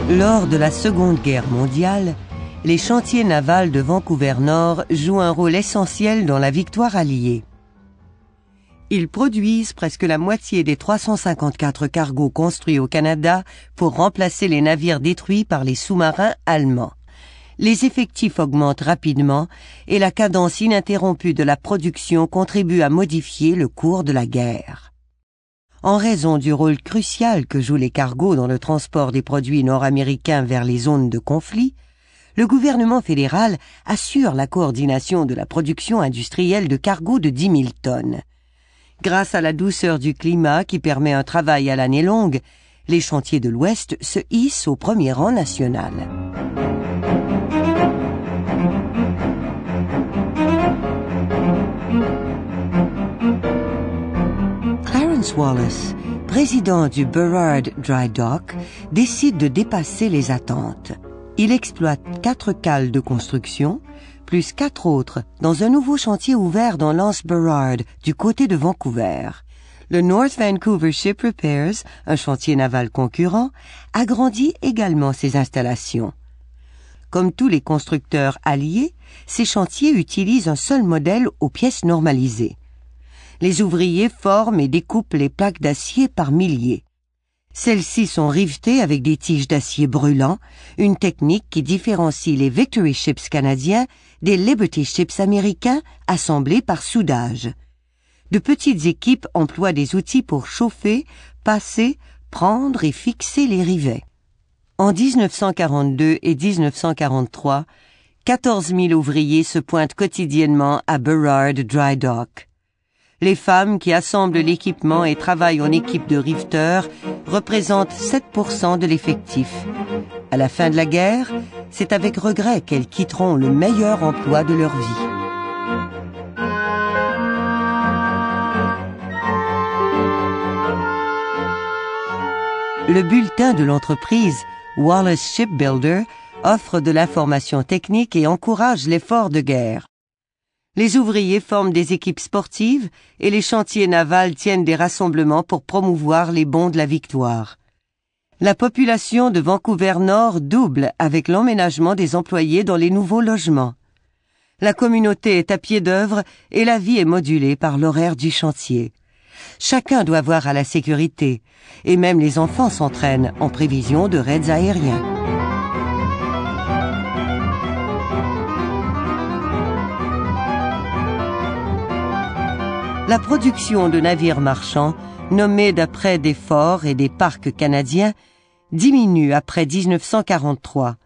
Lors de la Seconde Guerre mondiale, les chantiers navals de Vancouver-Nord jouent un rôle essentiel dans la victoire alliée. Ils produisent presque la moitié des 354 cargos construits au Canada pour remplacer les navires détruits par les sous-marins allemands. Les effectifs augmentent rapidement et la cadence ininterrompue de la production contribue à modifier le cours de la guerre. En raison du rôle crucial que jouent les cargos dans le transport des produits nord-américains vers les zones de conflit, le gouvernement fédéral assure la coordination de la production industrielle de cargos de 10 000 tonnes. Grâce à la douceur du climat qui permet un travail à l'année longue, les chantiers de l'Ouest se hissent au premier rang national. Clarence Wallace, président du Burrard Dry Dock, décide de dépasser les attentes. Il exploite 4 cales de construction, plus 4 autres, dans un nouveau chantier ouvert dans l'anse Burrard, du côté de Vancouver. Le North Vancouver Ship Repairs, un chantier naval concurrent, agrandit également ses installations. Comme tous les constructeurs alliés, ces chantiers utilisent un seul modèle aux pièces normalisées. Les ouvriers forment et découpent les plaques d'acier par milliers. Celles-ci sont rivetées avec des tiges d'acier brûlant, une technique qui différencie les Victory Ships canadiens des Liberty Ships américains assemblés par soudage. De petites équipes emploient des outils pour chauffer, passer, prendre et fixer les rivets. En 1942 et 1943, 14 000 ouvriers se pointent quotidiennement à Burrard Dry Dock. Les femmes qui assemblent l'équipement et travaillent en équipe de riveteurs représentent 7% de l'effectif. À la fin de la guerre, c'est avec regret qu'elles quitteront le meilleur emploi de leur vie. Le bulletin de l'entreprise Wallace Shipbuilder offre de l'information technique et encourage l'effort de guerre. Les ouvriers forment des équipes sportives et les chantiers navals tiennent des rassemblements pour promouvoir les bons de la victoire. La population de Vancouver-Nord double avec l'emménagement des employés dans les nouveaux logements. La communauté est à pied d'œuvre et la vie est modulée par l'horaire du chantier. Chacun doit voir à la sécurité et même les enfants s'entraînent en prévision de raids aériens. La production de navires marchands, nommés d'après des forts et des parcs canadiens, diminue après 1943.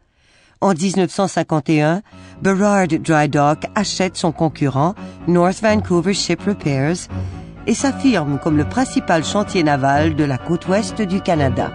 En 1951, Burrard Dry Dock achète son concurrent, North Vancouver Ship Repairs, et s'affirme comme le principal chantier naval de la côte ouest du Canada.